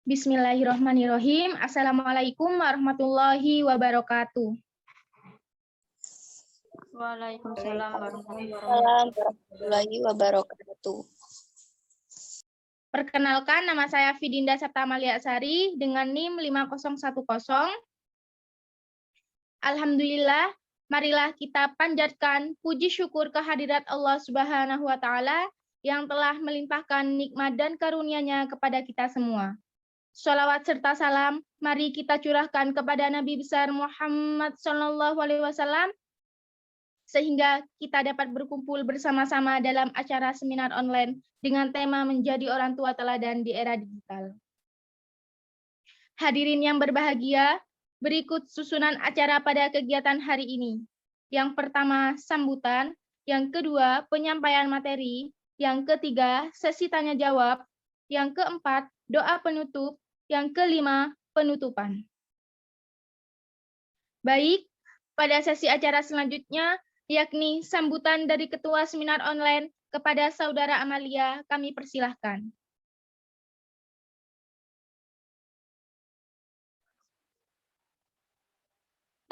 Bismillahirrahmanirrahim. Assalamualaikum warahmatullahi wabarakatuh. Waalaikumsalam warahmatullahi wabarakatuh. Perkenalkan, nama saya Fidinda Saptamalia Sari dengan NIM 5010. Alhamdulillah, marilah kita panjatkan puji syukur kehadirat Allah Subhanahu wa Ta'ala yang telah melimpahkan nikmat dan karunia-Nya kepada kita semua. Sholawat serta salam, mari kita curahkan kepada Nabi besar Muhammad SAW, sehingga kita dapat berkumpul bersama-sama dalam acara seminar online dengan tema menjadi orang tua teladan di era digital. Hadirin yang berbahagia, berikut susunan acara pada kegiatan hari ini. Yang pertama, sambutan. Yang kedua, penyampaian materi. Yang ketiga, sesi tanya-jawab. Yang keempat, doa penutup. Yang kelima, penutupan. Baik, pada sesi acara selanjutnya, yakni sambutan dari Ketua Seminar Online kepada Saudara Amalia, kami persilahkan.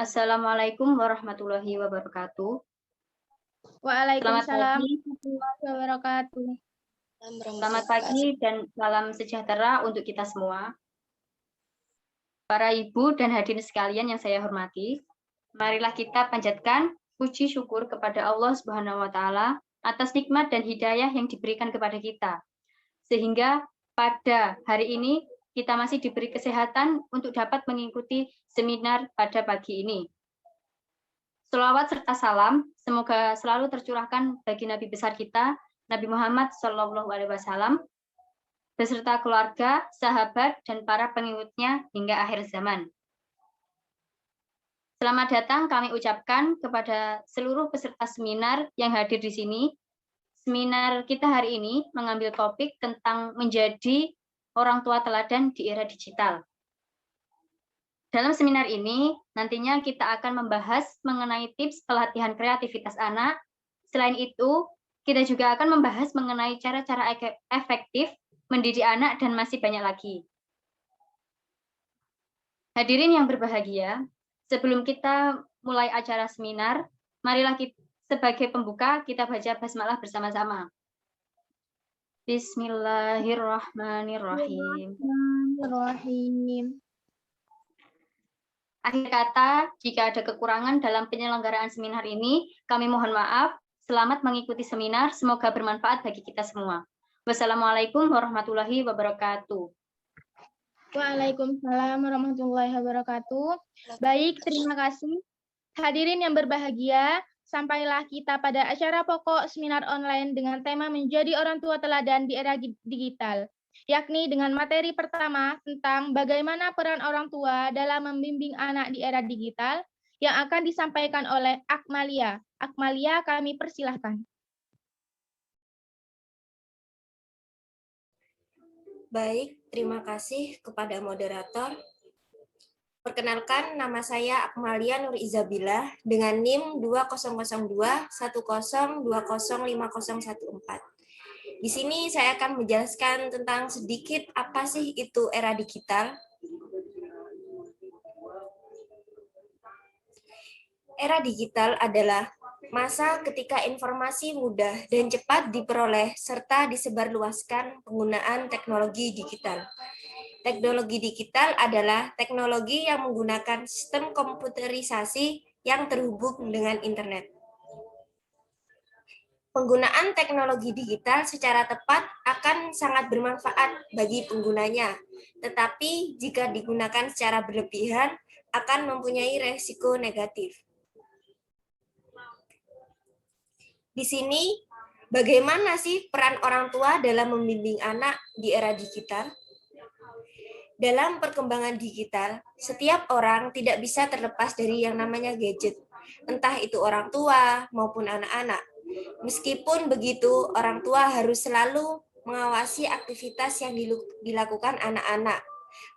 Assalamualaikum warahmatullahi wabarakatuh. Waalaikumsalam warahmatullahi wabarakatuh. Selamat pagi dan salam sejahtera untuk kita semua. Para ibu dan hadirin sekalian yang saya hormati, marilah kita panjatkan puji syukur kepada Allah Subhanahu wa Ta'ala atas nikmat dan hidayah yang diberikan kepada kita. Sehingga pada hari ini kita masih diberi kesehatan untuk dapat mengikuti seminar pada pagi ini. Sholawat serta salam semoga selalu tercurahkan bagi Nabi besar kita, Nabi Muhammad SAW, beserta keluarga, sahabat, dan para pengikutnya hingga akhir zaman. Selamat datang kami ucapkan kepada seluruh peserta seminar yang hadir di sini. Seminar kita hari ini mengambil topik tentang menjadi orang tua teladan di era digital. Dalam seminar ini, nantinya kita akan membahas mengenai tips pelatihan kreativitas anak. Selain itu, kita juga akan membahas mengenai cara-cara efektif mendidik anak dan masih banyak lagi. Hadirin yang berbahagia, sebelum kita mulai acara seminar, marilah kita, sebagai pembuka kita baca basmalah bersama-sama. Bismillahirrahmanirrahim. Akhir kata, jika ada kekurangan dalam penyelenggaraan seminar ini, kami mohon maaf. Selamat mengikuti seminar, semoga bermanfaat bagi kita semua. Wassalamualaikum warahmatullahi wabarakatuh. Waalaikumsalam warahmatullahi wabarakatuh. Baik, terima kasih. Hadirin yang berbahagia, sampailah kita pada acara pokok seminar online dengan tema menjadi orang tua teladan di era digital, yakni dengan materi pertama tentang bagaimana peran orang tua dalam membimbing anak di era digital yang akan disampaikan oleh Akmalia. Akmalia, kami persilahkan. Baik, terima kasih kepada moderator. Perkenalkan, nama saya Akmalia Nur Izabillah dengan NIM 200210205014. Di sini saya akan menjelaskan tentang sedikit apa sih itu era digital. Era digital adalah masa ketika informasi mudah dan cepat diperoleh serta disebarluaskan penggunaan teknologi digital. Teknologi digital adalah teknologi yang menggunakan sistem komputerisasi yang terhubung dengan internet. Penggunaan teknologi digital secara tepat akan sangat bermanfaat bagi penggunanya, tetapi jika digunakan secara berlebihan akan mempunyai resiko negatif. Di sini, bagaimana sih peran orang tua dalam membimbing anak di era digital? Dalam perkembangan digital, setiap orang tidak bisa terlepas dari yang namanya gadget, entah itu orang tua maupun anak-anak. Meskipun begitu, orang tua harus selalu mengawasi aktivitas yang dilakukan anak-anak,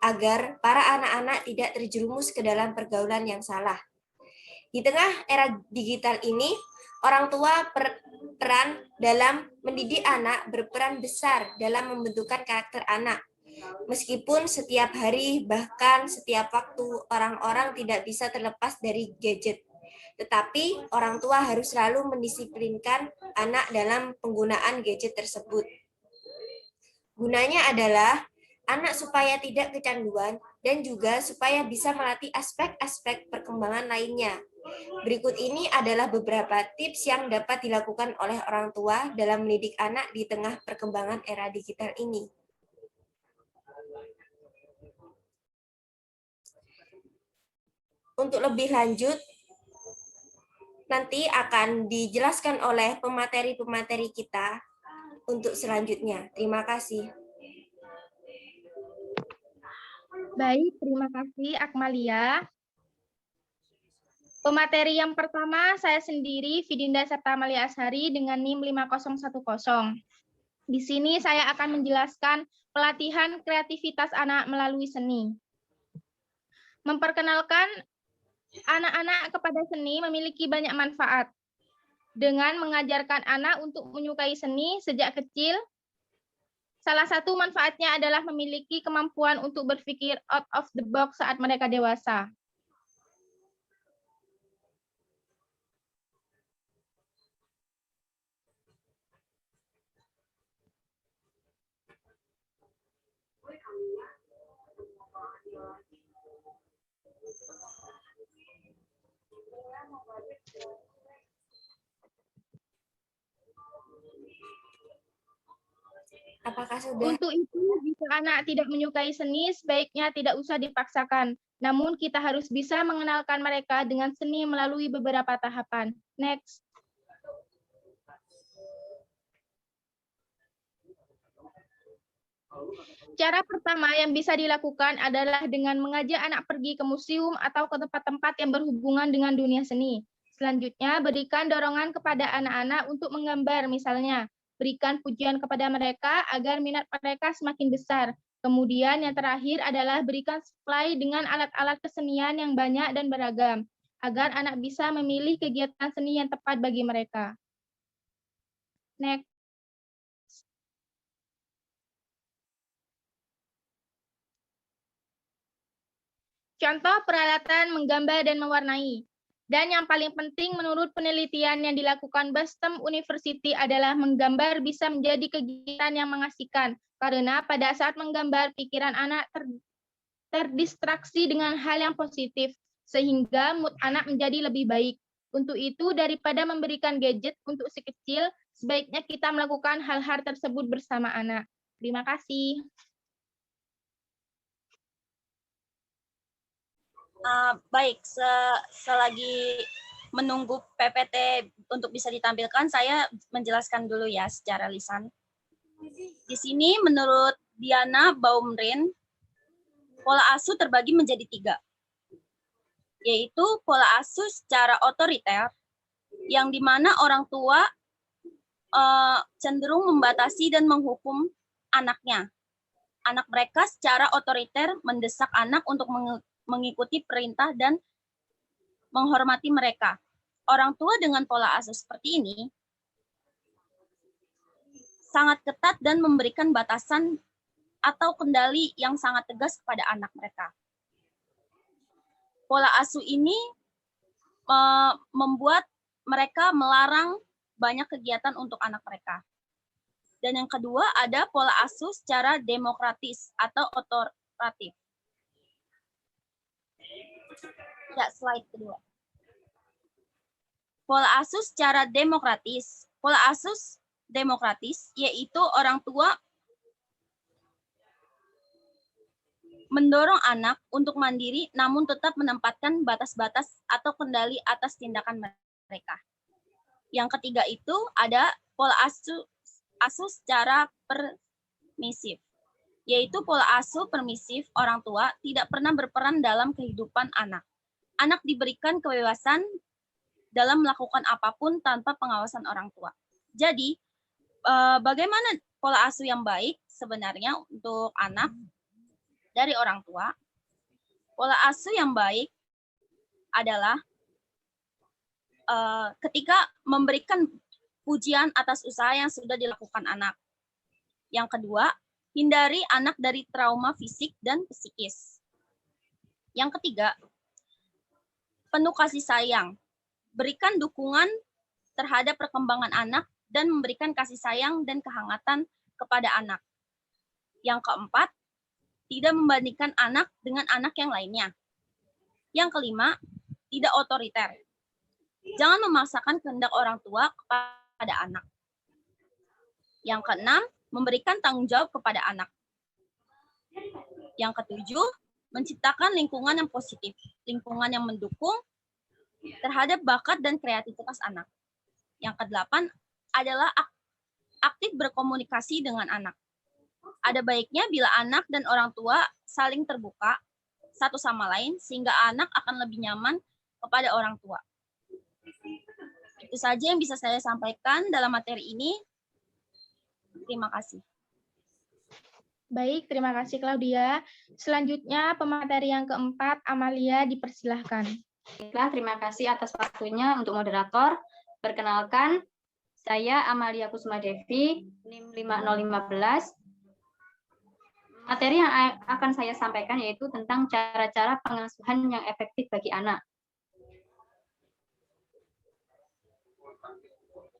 agar para anak-anak tidak terjerumus ke dalam pergaulan yang salah. Di tengah era digital ini, orang tua peran dalam mendidik anak berperan besar dalam membentukkan karakter anak. Meskipun setiap hari, bahkan setiap waktu, orang-orang tidak bisa terlepas dari gadget. Tetapi orang tua harus selalu mendisiplinkan anak dalam penggunaan gadget tersebut. Gunanya adalah anak supaya tidak kecanduan dan juga supaya bisa melatih aspek-aspek perkembangan lainnya. Berikut ini adalah beberapa tips yang dapat dilakukan oleh orang tua dalam mendidik anak di tengah perkembangan era digital ini. Untuk lebih lanjut, nanti akan dijelaskan oleh pemateri-pemateri kita untuk selanjutnya. Terima kasih. Baik, terima kasih Akmalia. Pemateri yang pertama saya sendiri, Vidinda Septa Amalia Ashari dengan NIM 5010. Di sini saya akan menjelaskan pelatihan kreativitas anak melalui seni. Memperkenalkan anak-anak kepada seni memiliki banyak manfaat. Dengan mengajarkan anak untuk menyukai seni sejak kecil, salah satu manfaatnya adalah memiliki kemampuan untuk berpikir out of the box saat mereka dewasa. Apakah sudah? Untuk itu, jika anak tidak menyukai seni, sebaiknya tidak usah dipaksakan. Namun kita harus bisa mengenalkan mereka dengan seni melalui beberapa tahapan. Next. Cara pertama yang bisa dilakukan adalah dengan mengajak anak pergi ke museum atau ke tempat-tempat yang berhubungan dengan dunia seni. Selanjutnya, berikan dorongan kepada anak-anak untuk menggambar, misalnya berikan pujian kepada mereka agar minat mereka semakin besar. Kemudian yang terakhir adalah berikan supply dengan alat-alat kesenian yang banyak dan beragam, agar anak bisa memilih kegiatan seni yang tepat bagi mereka. Next. Contoh peralatan menggambar dan mewarnai. Dan yang paling penting menurut penelitian yang dilakukan Boston University adalah menggambar bisa menjadi kegiatan yang mengasihkan. Karena pada saat menggambar, pikiran anak terdistraksi dengan hal yang positif, sehingga mood anak menjadi lebih baik. Untuk itu, daripada memberikan gadget untuk si kecil, sebaiknya kita melakukan hal-hal tersebut bersama anak. Terima kasih. Baik, selagi menunggu PPT untuk bisa ditampilkan, saya menjelaskan dulu ya secara lisan. Di sini menurut Diana Baumrin, pola asuh terbagi menjadi 3, yaitu pola asuh secara otoriter, yang dimana orang tua cenderung membatasi dan menghukum anaknya. Anak mereka secara otoriter mendesak anak untuk mengikuti perintah dan menghormati mereka. Orang tua dengan pola asuh seperti ini sangat ketat dan memberikan batasan atau kendali yang sangat tegas kepada anak mereka. Pola asuh ini membuat mereka melarang banyak kegiatan untuk anak mereka. Dan yang kedua ada pola asuh secara demokratis atau otoratif. Ya, slide kedua. Pola asuh secara demokratis. Pola asuh demokratis yaitu orang tua mendorong anak untuk mandiri namun tetap menempatkan batas-batas atau kendali atas tindakan mereka. Yang ketiga itu ada pola asuh secara permisif, yaitu pola asuh permisif orang tua tidak pernah berperan dalam kehidupan anak. Anak diberikan kebebasan dalam melakukan apapun tanpa pengawasan orang tua. Jadi, bagaimana pola asuh yang baik sebenarnya untuk anak dari orang tua? Pola asuh yang baik adalah ketika memberikan pujian atas usaha yang sudah dilakukan anak. Yang kedua, hindari anak dari trauma fisik dan psikis. Yang ketiga, penuh kasih sayang. Berikan dukungan terhadap perkembangan anak dan memberikan kasih sayang dan kehangatan kepada anak. Yang keempat, tidak membandingkan anak dengan anak yang lainnya. Yang kelima, tidak otoriter. Jangan memaksakan kehendak orang tua kepada anak. Yang keenam, memberikan tanggung jawab kepada anak. Yang ketujuh, menciptakan lingkungan yang positif, lingkungan yang mendukung terhadap bakat dan kreativitas anak. Yang kedelapan adalah aktif berkomunikasi dengan anak. Ada baiknya bila anak dan orang tua saling terbuka satu sama lain sehingga anak akan lebih nyaman kepada orang tua. Itu saja yang bisa saya sampaikan dalam materi ini. Terima kasih. Baik, terima kasih Claudia. Selanjutnya pemateri yang keempat, Amalia, dipersilahkan. Baiklah, terima kasih atas waktunya untuk moderator. Perkenalkan, saya Amalia Kusuma Devi, NIM 50015. Materi yang akan saya sampaikan yaitu tentang cara-cara pengasuhan yang efektif bagi anak.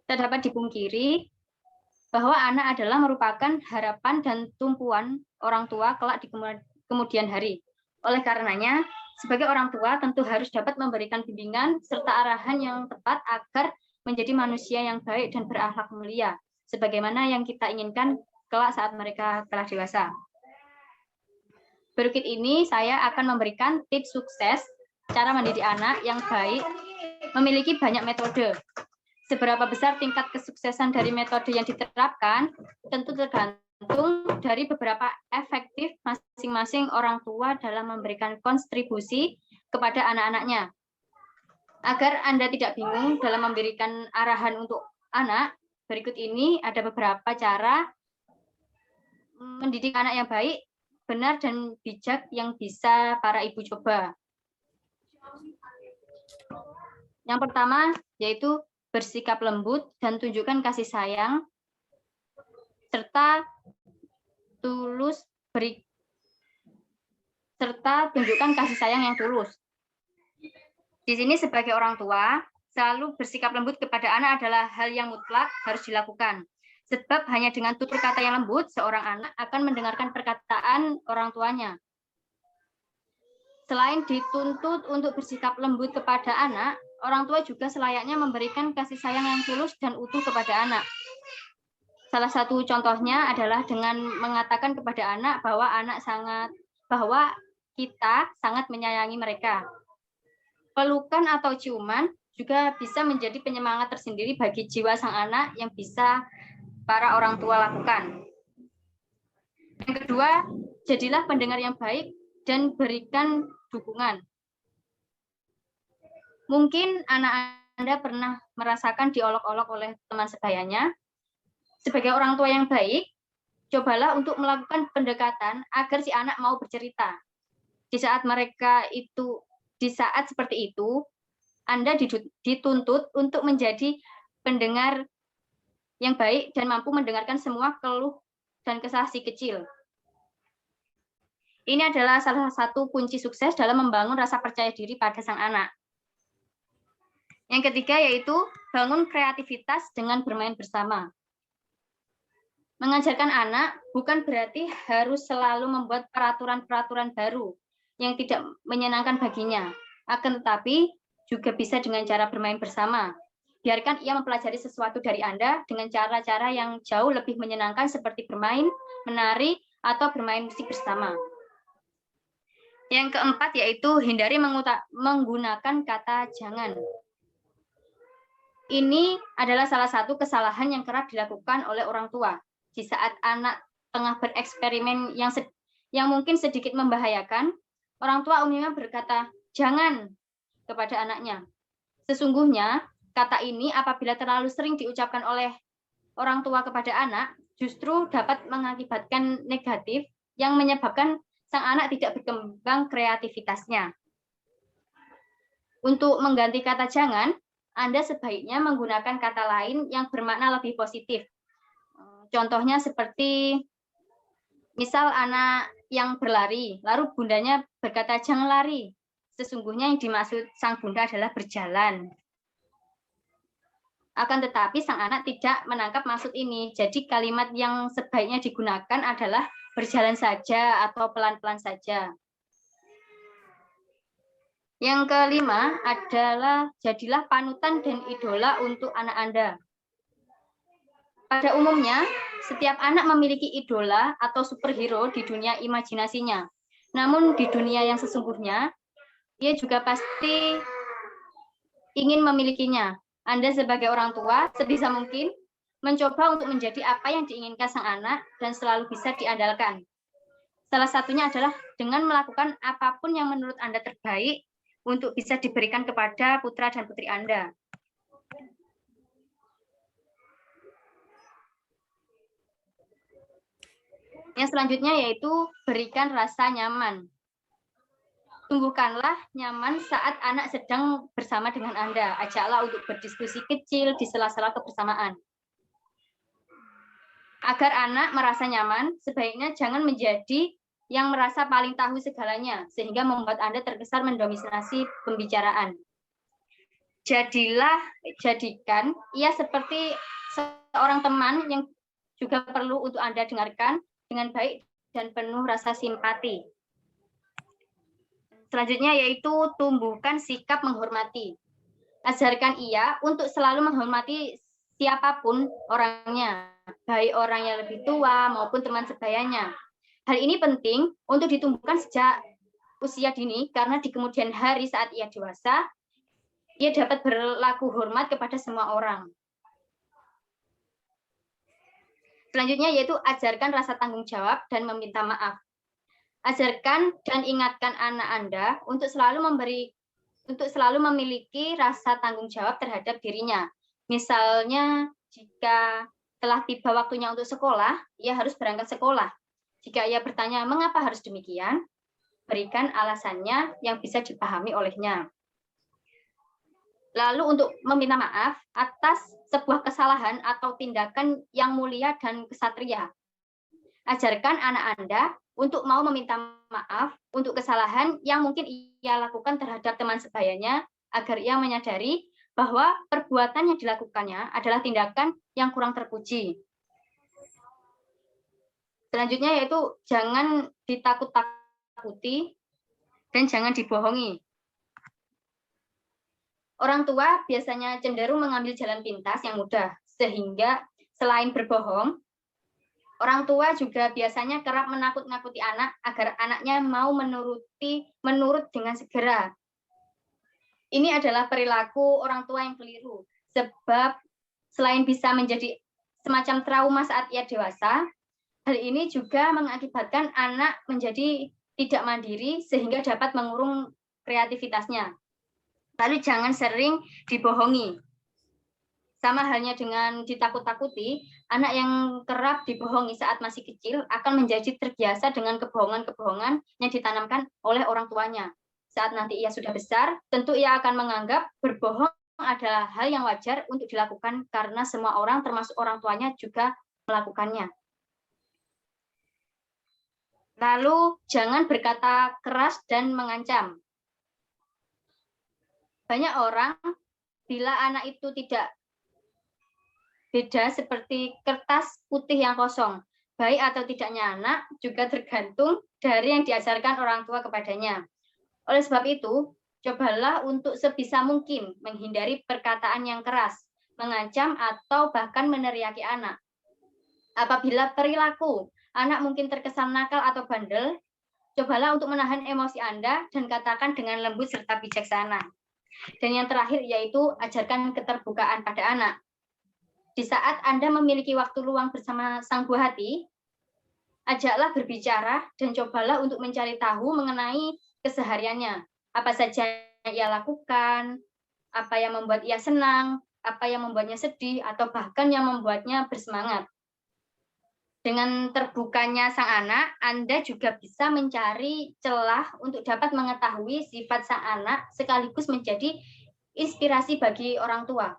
Tak dapat dipungkiri bahwa anak adalah merupakan harapan dan tumpuan orang tua kelak di kemudian hari. Oleh karenanya, sebagai orang tua tentu harus dapat memberikan bimbingan serta arahan yang tepat agar menjadi manusia yang baik dan berakhlak mulia, sebagaimana yang kita inginkan kelak saat mereka telah dewasa. Berikut ini saya akan memberikan tips sukses cara mendidik anak yang baik memiliki banyak metode. Seberapa besar tingkat kesuksesan dari metode yang diterapkan tentu tergantung dari beberapa efektif masing-masing orang tua dalam memberikan kontribusi kepada anak-anaknya. Agar Anda tidak bingung dalam memberikan arahan untuk anak, berikut ini ada beberapa cara mendidik anak yang baik, benar dan bijak yang bisa para ibu coba. Yang pertama yaitu bersikap lembut dan tunjukkan kasih sayang serta tunjukkan kasih sayang yang tulus. Di sini sebagai orang tua, selalu bersikap lembut kepada anak adalah hal yang mutlak harus dilakukan. Sebab hanya dengan tutur kata yang lembut, seorang anak akan mendengarkan perkataan orang tuanya. Selain dituntut untuk bersikap lembut kepada anak, orang tua juga selayaknya memberikan kasih sayang yang tulus dan utuh kepada anak. Salah satu contohnya adalah dengan mengatakan kepada anak bahwa kita sangat menyayangi mereka. Pelukan atau ciuman juga bisa menjadi penyemangat tersendiri bagi jiwa sang anak yang bisa para orang tua lakukan. Yang kedua, jadilah pendengar yang baik dan berikan dukungan. Mungkin anak Anda pernah merasakan diolok-olok oleh teman sebayanya. Sebagai orang tua yang baik, cobalah untuk melakukan pendekatan agar si anak mau bercerita. Di saat seperti itu, Anda dituntut untuk menjadi pendengar yang baik dan mampu mendengarkan semua keluh dan kesah si kecil. Ini adalah salah satu kunci sukses dalam membangun rasa percaya diri pada sang anak. Yang ketiga yaitu bangun kreativitas dengan bermain bersama. Mengajarkan anak bukan berarti harus selalu membuat peraturan-peraturan baru yang tidak menyenangkan baginya, akan tetapi juga bisa dengan cara bermain bersama. Biarkan ia mempelajari sesuatu dari Anda dengan cara-cara yang jauh lebih menyenangkan seperti bermain, menari, atau bermain musik bersama. Yang keempat yaitu hindari menggunakan kata jangan. Ini adalah salah satu kesalahan yang kerap dilakukan oleh orang tua. Di saat anak tengah bereksperimen yang mungkin sedikit membahayakan, orang tua umumnya berkata jangan kepada anaknya. Sesungguhnya, kata ini apabila terlalu sering diucapkan oleh orang tua kepada anak, justru dapat mengakibatkan negatif yang menyebabkan sang anak tidak berkembang kreativitasnya. Untuk mengganti kata jangan, Anda sebaiknya menggunakan kata lain yang bermakna lebih positif. Contohnya seperti Misal anak yang berlari, lalu bundanya berkata, "Jangan lari." Sesungguhnya yang dimaksud sang bunda adalah berjalan. Akan tetapi sang anak tidak menangkap maksud ini. Jadi kalimat yang sebaiknya digunakan adalah berjalan saja atau pelan-pelan saja. Yang kelima adalah jadilah panutan dan idola untuk anak Anda. Pada umumnya, setiap anak memiliki idola atau superhero di dunia imajinasinya. Namun di dunia yang sesungguhnya, ia juga pasti ingin memilikinya. Anda sebagai orang tua sebisa mungkin mencoba untuk menjadi apa yang diinginkan sang anak dan selalu bisa diandalkan. Salah satunya adalah dengan melakukan apapun yang menurut Anda terbaik untuk bisa diberikan kepada putra dan putri Anda. Yang selanjutnya yaitu berikan rasa nyaman. Tumbuhkanlah nyaman saat anak sedang bersama dengan Anda. Ajaklah untuk berdiskusi kecil di sela-sela kebersamaan. Agar anak merasa nyaman, sebaiknya jangan menjadi yang merasa paling tahu segalanya, sehingga membuat Anda terkesan mendominasi pembicaraan. Jadikan ia seperti seorang teman yang juga perlu untuk Anda dengarkan dengan baik dan penuh rasa simpati. Selanjutnya yaitu tumbuhkan sikap menghormati. Ajarkan ia untuk selalu menghormati siapapun orangnya, baik orang yang lebih tua maupun teman sebayanya. Hal ini penting untuk ditumbuhkan sejak usia dini karena di kemudian hari saat ia dewasa, ia dapat berlaku hormat kepada semua orang. Selanjutnya yaitu ajarkan rasa tanggung jawab dan meminta maaf. Ajarkan dan ingatkan anak Anda untuk selalu memiliki rasa tanggung jawab terhadap dirinya. Misalnya, jika telah tiba waktunya untuk sekolah, ia harus berangkat sekolah. Jika ia bertanya, mengapa harus demikian? Berikan alasannya yang bisa dipahami olehnya. Lalu untuk meminta maaf atas sebuah kesalahan atau tindakan yang mulia dan kesatria. Ajarkan anak Anda untuk mau meminta maaf untuk kesalahan yang mungkin ia lakukan terhadap teman sebayanya, agar ia menyadari bahwa perbuatan yang dilakukannya adalah tindakan yang kurang terpuji. Selanjutnya yaitu jangan ditakut-takuti dan jangan dibohongi. Orang tua biasanya cenderung mengambil jalan pintas yang mudah, sehingga selain berbohong, orang tua juga biasanya kerap menakut-nakuti anak agar anaknya mau menurut dengan segera. Ini adalah perilaku orang tua yang keliru, sebab selain bisa menjadi semacam trauma saat ia dewasa, hal ini juga mengakibatkan anak menjadi tidak mandiri sehingga dapat mengurung kreativitasnya. Lalu jangan sering dibohongi. Sama halnya dengan ditakut-takuti, anak yang kerap dibohongi saat masih kecil akan menjadi terbiasa dengan kebohongan-kebohongan yang ditanamkan oleh orang tuanya. Saat nanti ia sudah besar, tentu ia akan menganggap berbohong adalah hal yang wajar untuk dilakukan karena semua orang termasuk orang tuanya juga melakukannya. Lalu jangan berkata keras dan mengancam. Banyak orang, bila anak itu tidak beda seperti kertas putih yang kosong, baik atau tidaknya anak juga tergantung dari yang diajarkan orang tua kepadanya. Oleh sebab itu, cobalah untuk sebisa mungkin menghindari perkataan yang keras, mengancam atau bahkan meneriaki anak. Apabila perilaku anak mungkin terkesan nakal atau bandel, cobalah untuk menahan emosi Anda dan katakan dengan lembut serta bijaksana. Dan yang terakhir yaitu ajarkan keterbukaan pada anak. Di saat Anda memiliki waktu luang bersama sang buah hati, ajaklah berbicara dan cobalah untuk mencari tahu mengenai kesehariannya. Apa saja yang ia lakukan, apa yang membuat ia senang, apa yang membuatnya sedih, atau bahkan yang membuatnya bersemangat. Dengan terbukanya sang anak, Anda juga bisa mencari celah untuk dapat mengetahui sifat sang anak sekaligus menjadi inspirasi bagi orang tua.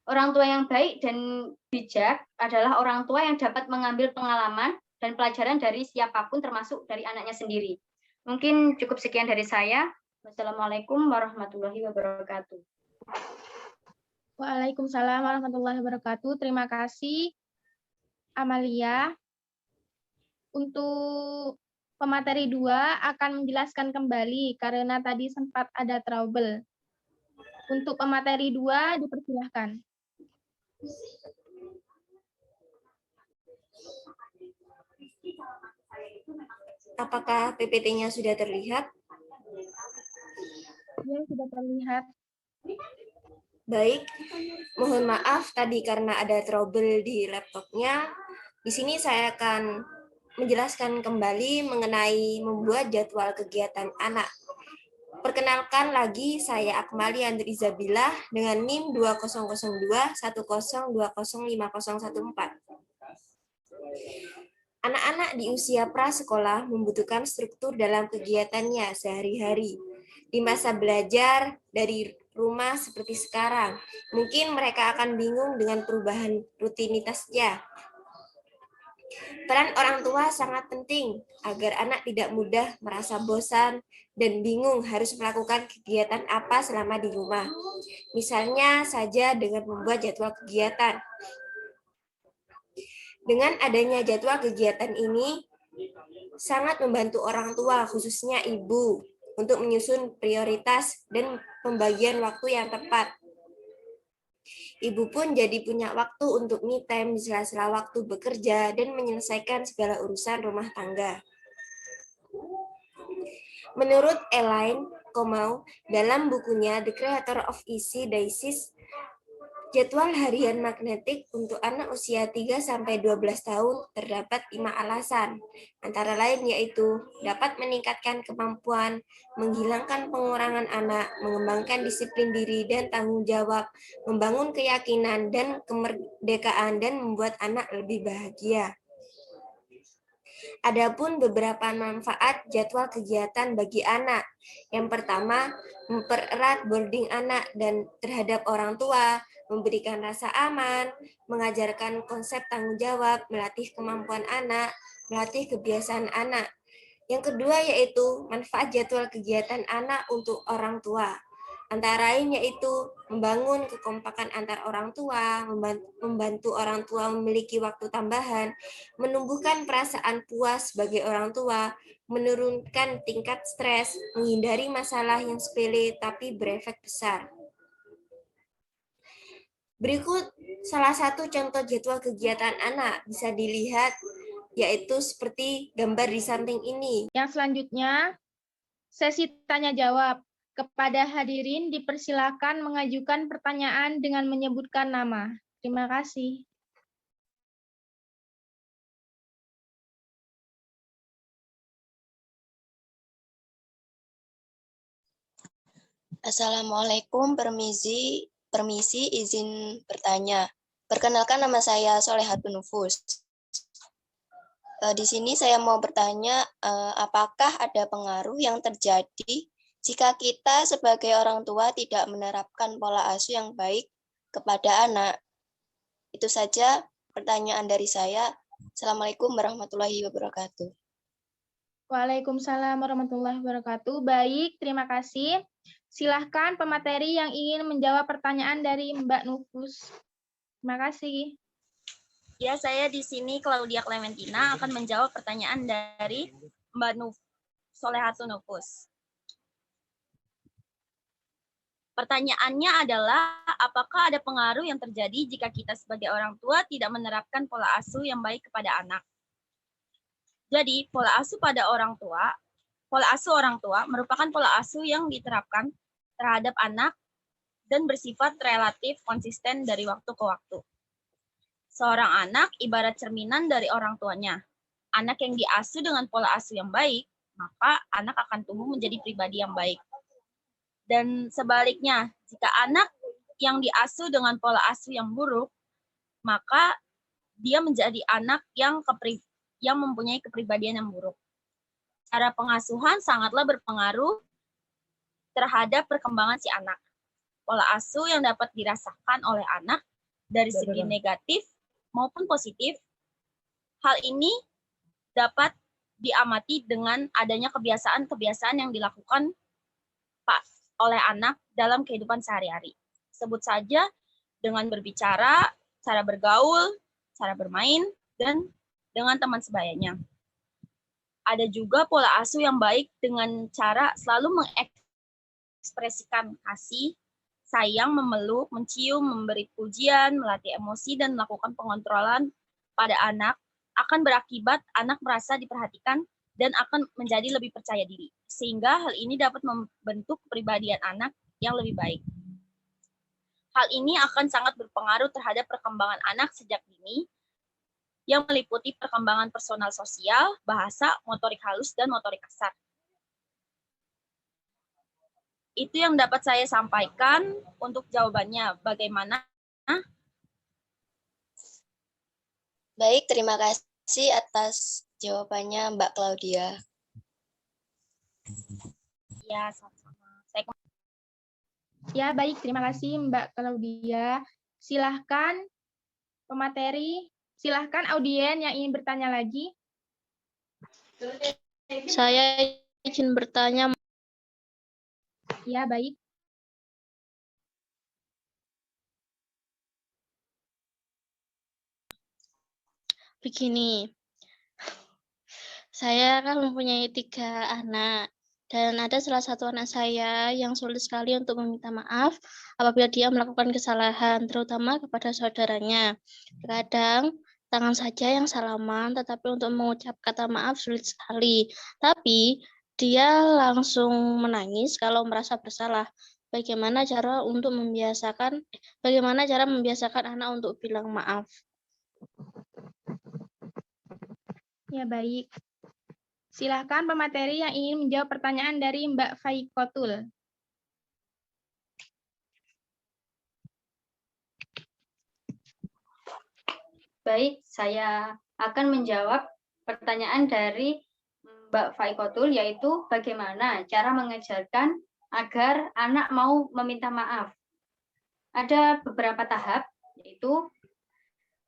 Orang tua yang baik dan bijak adalah orang tua yang dapat mengambil pengalaman dan pelajaran dari siapapun termasuk dari anaknya sendiri. Mungkin cukup sekian dari saya. Wassalamualaikum warahmatullahi wabarakatuh. Waalaikumsalam warahmatullahi wabarakatuh. Terima kasih, Amalia. Untuk pemateri 2 akan menjelaskan kembali karena tadi sempat ada trouble. Untuk pemateri 2 dipersilahkan. Apakah PPT-nya sudah terlihat? Ya, sudah terlihat. Baik, mohon maaf tadi karena ada trouble di laptopnya. Di sini saya akan menjelaskan kembali mengenai membuat jadwal kegiatan anak. Perkenalkan lagi, saya Akmali Andri Zabilah dengan NIM 20021020505014. Anak-anak di usia prasekolah membutuhkan struktur dalam kegiatannya sehari-hari. Di masa belajar dari rumah seperti sekarang, mungkin mereka akan bingung dengan perubahan rutinitasnya. Peran orang tua sangat penting agar anak tidak mudah merasa bosan dan bingung harus melakukan kegiatan apa selama di rumah. Misalnya saja dengan membuat jadwal kegiatan. Dengan adanya jadwal kegiatan ini, sangat membantu orang tua, khususnya ibu, untuk menyusun prioritas dan pembagian waktu yang tepat. Ibu pun jadi punya waktu untuk me time di sela-sela waktu bekerja dan menyelesaikan segala urusan rumah tangga. Menurut Elaine Komau, dalam bukunya The Creator of Easy Daisies, jadwal harian magnetik untuk anak usia 3-12 tahun terdapat 5 alasan, antara lain yaitu dapat meningkatkan kemampuan, menghilangkan pengurangan anak, mengembangkan disiplin diri dan tanggung jawab, membangun keyakinan dan kemerdekaan, dan membuat anak lebih bahagia. Adapun beberapa manfaat jadwal kegiatan bagi anak. Yang pertama, mempererat bonding anak dan terhadap orang tua, memberikan rasa aman, mengajarkan konsep tanggung jawab, melatih kemampuan anak, melatih kebiasaan anak. Yang kedua yaitu manfaat jadwal kegiatan anak untuk orang tua. Antara lain yaitu membangun kekompakan antar orang tua, membantu orang tua memiliki waktu tambahan, menumbuhkan perasaan puas sebagai orang tua, menurunkan tingkat stres, menghindari masalah yang sepele tapi berefek besar. Berikut salah satu contoh jadwal kegiatan anak bisa dilihat, yaitu seperti gambar di samping ini. Yang selanjutnya, sesi tanya jawab. Kepada hadirin dipersilakan mengajukan pertanyaan dengan menyebutkan nama. Terima kasih. Assalamualaikum, permisi izin bertanya. Perkenalkan, nama saya Solehatun Nufus. Di sini saya mau bertanya, apakah ada pengaruh yang terjadi jika kita sebagai orang tua tidak menerapkan pola asuh yang baik kepada anak? Itu saja pertanyaan dari saya. Assalamualaikum warahmatullahi wabarakatuh. Waalaikumsalam warahmatullahi wabarakatuh. Baik, terima kasih. Silahkan pemateri yang ingin menjawab pertanyaan dari Mbak Nufus. Terima kasih. Ya, saya di sini Claudia Clementina akan menjawab pertanyaan dari Mbak Solehatun Nufus. Pertanyaannya adalah, apakah ada pengaruh yang terjadi jika kita sebagai orang tua tidak menerapkan pola asuh yang baik kepada anak? Jadi, pola asuh orang tua merupakan pola asuh yang diterapkan terhadap anak dan bersifat relatif konsisten dari waktu ke waktu. Seorang anak ibarat cerminan dari orang tuanya. Anak yang diasuh dengan pola asuh yang baik, maka anak akan tumbuh menjadi pribadi yang baik. Dan sebaliknya, jika anak yang diasuh dengan pola asuh yang buruk, maka dia menjadi anak yang mempunyai kepribadian yang buruk. Cara pengasuhan sangatlah berpengaruh terhadap perkembangan si anak. Pola asuh yang dapat dirasakan oleh anak dari segi negatif maupun positif, hal ini dapat diamati dengan adanya kebiasaan-kebiasaan yang dilakukan oleh anak dalam kehidupan sehari-hari. Sebut saja dengan berbicara, cara bergaul, cara bermain, dan dengan teman sebayanya. Ada juga pola asuh yang baik dengan cara selalu mengekspresikan kasih, sayang, memeluk, mencium, memberi pujian, melatih emosi, dan melakukan pengontrolan pada anak akan berakibat anak merasa diperhatikan dan akan menjadi lebih percaya diri. Sehingga hal ini dapat membentuk kepribadian anak yang lebih baik. Hal ini akan sangat berpengaruh terhadap perkembangan anak sejak dini, yang meliputi perkembangan personal sosial, bahasa, motorik halus, dan motorik kasar. Itu yang dapat saya sampaikan untuk jawabannya. Bagaimana? Baik, terima kasih atas jawabannya Mbak Claudia. Ya, sama-sama. Ya, baik. Terima kasih Mbak Claudia. Silahkan pemateri, silahkan audien yang ingin bertanya lagi. Saya izin bertanya. Ya, baik. Begini, saya kan mempunyai 3 anak, dan ada salah satu anak saya yang sulit sekali untuk meminta maaf apabila dia melakukan kesalahan, terutama kepada saudaranya. Kadang tangan saja yang salaman, tetapi untuk mengucap kata maaf sulit sekali. Tapi dia langsung menangis kalau merasa bersalah. Bagaimana cara membiasakan anak untuk bilang maaf? Ya, baik. Silahkan pemateri yang ingin menjawab pertanyaan dari Mbak Faikotul. Baik, saya akan menjawab pertanyaan dari Mbak Faikotul, yaitu bagaimana cara mengajarkan agar anak mau meminta maaf. Ada beberapa tahap, yaitu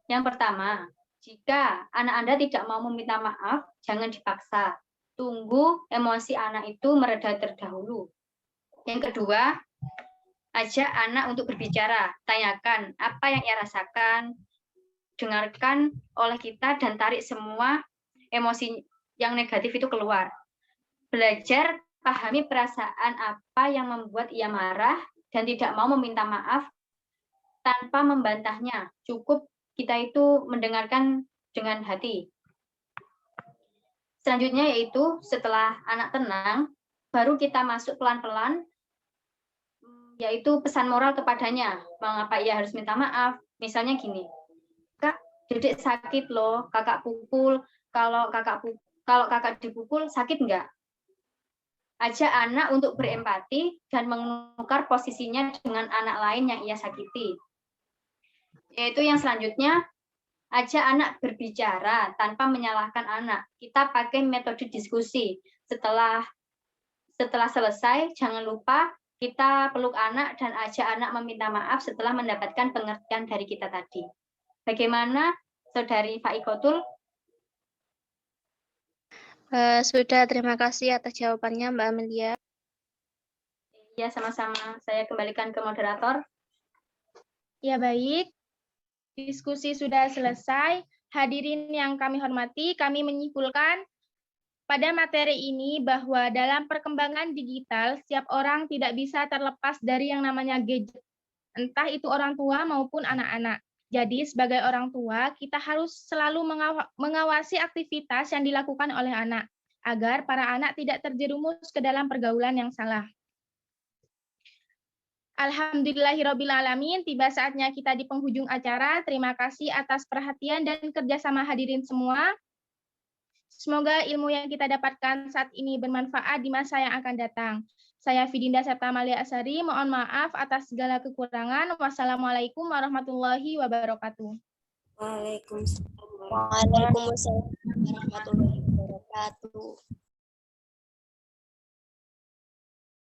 yang pertama, jika anak Anda tidak mau meminta maaf, jangan dipaksa. Tunggu emosi anak itu mereda terdahulu. Yang kedua, ajak anak untuk berbicara. Tanyakan apa yang ia rasakan, dengarkan oleh kita, dan tarik semua emosi yang negatif itu keluar. Belajar pahami perasaan apa yang membuat ia marah dan tidak mau meminta maaf tanpa membantahnya. Cukup kita itu mendengarkan dengan hati. Selanjutnya yaitu setelah anak tenang, baru kita masuk pelan-pelan, yaitu pesan moral kepadanya. Mengapa ia harus minta maaf? Misalnya gini, Kak, Dedek sakit loh, kakak pukul. Kalau kakak dipukul, sakit enggak? Ajak anak untuk berempati dan menukar posisinya dengan anak lain yang ia sakiti. Yaitu yang selanjutnya, ajak anak berbicara tanpa menyalahkan anak. Kita pakai metode diskusi. Setelah selesai, jangan lupa kita peluk anak dan ajak anak meminta maaf setelah mendapatkan pengertian dari kita tadi. Bagaimana, Saudari Faikotul? Sudah, terima kasih atas jawabannya, Mbak Amelia. Ya, sama-sama. Saya kembalikan ke moderator. Ya, baik. Diskusi sudah selesai. Hadirin yang kami hormati, kami menyimpulkan pada materi ini bahwa dalam perkembangan digital, setiap orang tidak bisa terlepas dari yang namanya gadget, entah itu orang tua maupun anak-anak. Jadi sebagai orang tua, kita harus selalu mengawasi aktivitas yang dilakukan oleh anak, agar para anak tidak terjerumus ke dalam pergaulan yang salah. Alhamdulillahirrabbilalamin, tiba saatnya kita di penghujung acara. Terima kasih atas perhatian dan kerjasama hadirin semua. Semoga ilmu yang kita dapatkan saat ini bermanfaat di masa yang akan datang. Saya Fidinda Septamalia Asari, mohon maaf atas segala kekurangan. Wassalamualaikum warahmatullahi wabarakatuh. Waalaikumsalam. Waalaikumsalam warahmatullahi wabarakatuh.